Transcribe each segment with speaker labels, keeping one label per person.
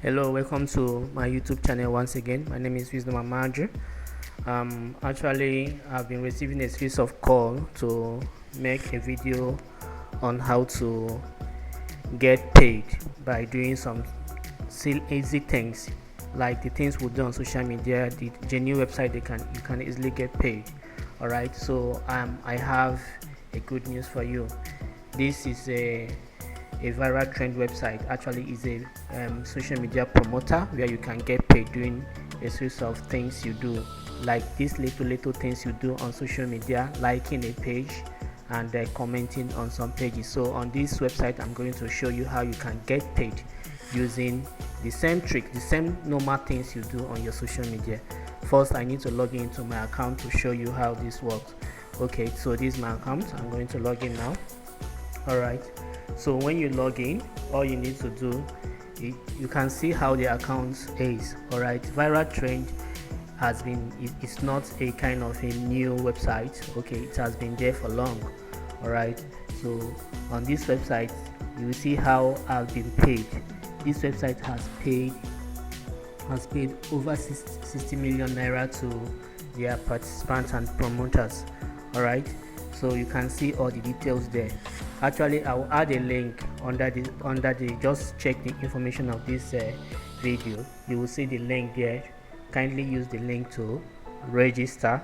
Speaker 1: Hello, welcome to my YouTube channel once again. My name is Wisdom Amadju. Actually, I've been receiving a series of call to make a video on how to get paid by doing some easy things, like the things we do on social media, the genuine website you can easily get paid. All right, so I have a good news for you. This is a viral trend website. Actually is a social media promoter where you can get paid doing a series of things you do, like these little things you do on social media, liking a page and commenting on some pages. So on this website I'm going to show you how you can get paid using the same trick, the same normal things you do on your social media. First, I need to log into my account to show you how this works. Okay, so this is my account. I'm going to log in now. All right, so when you log in, all you need to do, you can see how the account is. All right, viral trend it's not a kind of a new website. Okay, it has been there for long. All right, so on this website you will see how I've been paid. This website has paid over 60 million naira to their participants and promoters. All right, so you can see all the details there. Actually, I will add a link under the just check the information of this video. You will see the link there. Kindly use the link to register.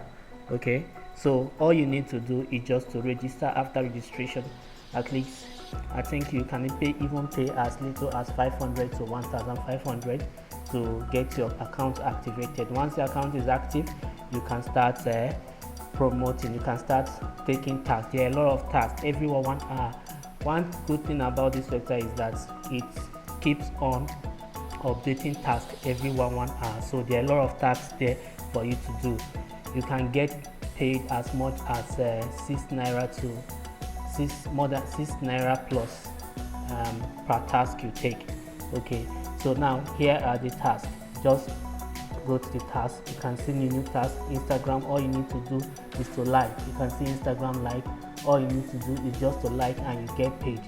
Speaker 1: Okay, so all you need to do is just to register. After registration, at least I think you can even pay as little as 500 to 1,500 to get your account activated. Once the account is active, you can start promoting, you can start taking tasks. There are a lot of tasks every 1 hour. One good thing about this website is that it keeps on updating tasks every 1 hour, so there are a lot of tasks there for you to do. You can get paid as much as 6 naira to more than 6 naira plus per task you take. Okay, so now here are the tasks. Just go to the task. You can see new task. Instagram, all you need to do is to like. You can see Instagram like. All you need to do is just to like and you get paid.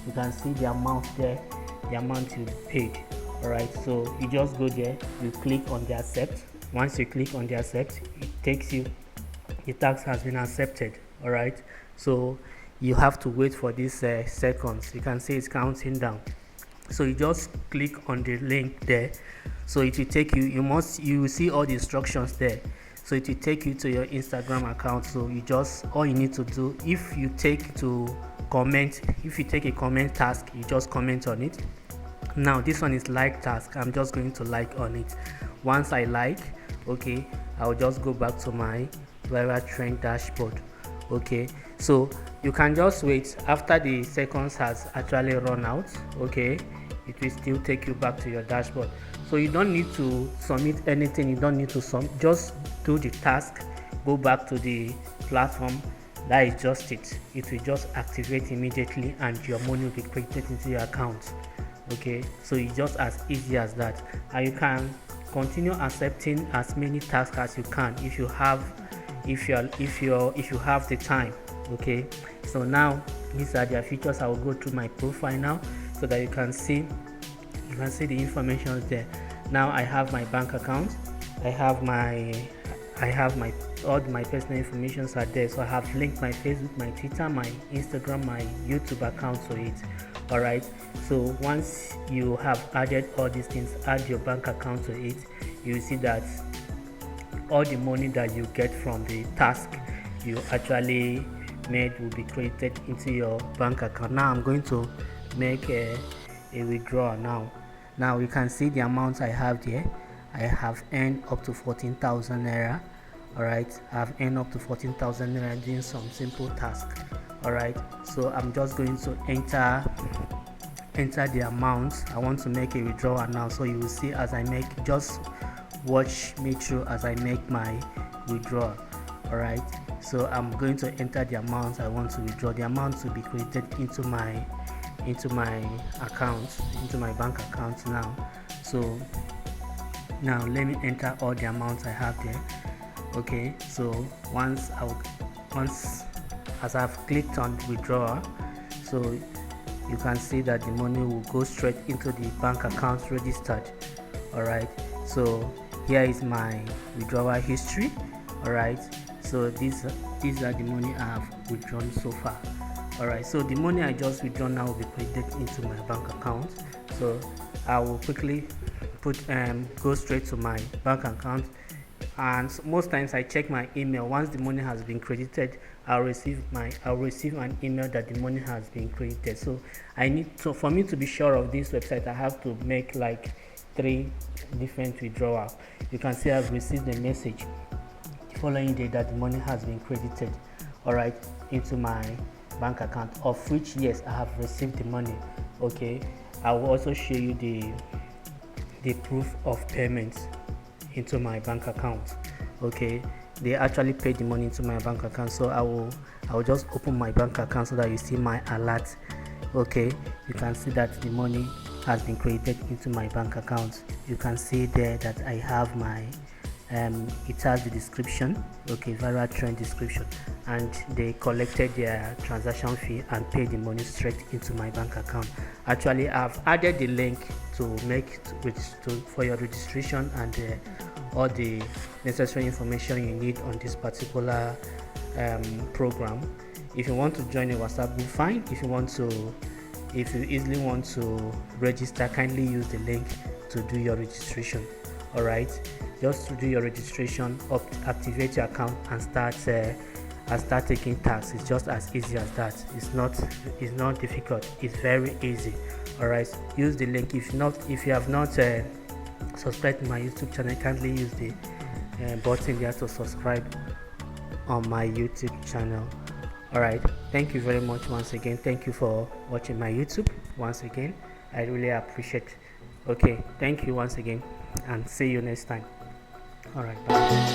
Speaker 1: You can see the amount there, the amount you paid. All right, so you just go there, you click on the accept. Once you click on the accept, it takes you, the task has been accepted. All right, so you have to wait for these seconds. You can see it's counting down. So you just click on the link there, so it will take you, you will see all the instructions there. So it will take you to your Instagram account. So all you need to do, if you take a comment task, you just comment on it. Now this one is like task. I'm just going to like on it. Once I like, okay, I'll just go back to my viral trend dashboard. Okay, so you can just wait. After the seconds has actually run out, okay, it will still take you back to your dashboard. So you don't need to submit anything. You don't need to just do the task, go back to the platform. That is just it. It will just activate immediately and your money will be credited into your account. Okay, so it's just as easy as that. And you can continue accepting as many tasks as you can if you have the time. Okay, so now these are their features. I will go through my profile now so that you can see the information there. Now I have my bank account, I have my all my personal information are there. So I have linked my Facebook, my Twitter, my Instagram, my YouTube account to it. All right, so once you have added all these things, add your bank account to it, you will see that all the money that you get from the task you actually made will be credited into your bank account. Now I'm going to make a withdrawal now you can see the amount I have there. I have earned up to 14,000 naira. All right, I've earned up to 14,000 naira doing some simple task. All right, so I'm just going to enter the amount I want to make a withdrawal now. So you will see as I make, just watch me through as I make my withdrawal. All right, so I'm going to enter the amount I want to withdraw. The amount to be credited into my account, into my bank account now. So now let me enter all the amounts I have there. Okay, so as I've clicked on withdrawal, so you can see that the money will go straight into the bank account registered. Alright, so here is my withdrawal history. Alright, so these are the money I have withdrawn so far. Alright, so the money I just withdrawn now will be credited into my bank account. So I will quickly go straight to my bank account, and most times I check my email. Once the money has been credited, I'll receive an email that the money has been credited. So for me to be sure of this website, I have to make like 3 different withdrawals. You can see I've received a message the following day that the money has been credited, alright, into my bank account, of which yes, I have received the money. Okay, I will also show you the proof of payment into my bank account. Okay, they actually paid the money into my bank account. So I will just open my bank account so that you see my alert. Okay, you can see that the money has been credited into my bank account. You can see there that I have my it has the description, okay, viral trend description, and they collected their transaction fee and paid the money straight into my bank account. Actually, I've added the link for your registration and all the necessary information you need on this particular program. If you want to join a WhatsApp group, fine. If you easily want to register, kindly use the link to do your registration. Alright, just to do your registration, activate your account and start taking tax. It's just as easy as that. It's not difficult. It's very easy. Alright, use the link. If you have not subscribed to my YouTube channel, kindly use the button there to subscribe on my YouTube channel. Alright, thank you very much once again. Thank you for watching my YouTube once again. I really appreciate. Okay, thank you once again, and see you next time. Alright, bye.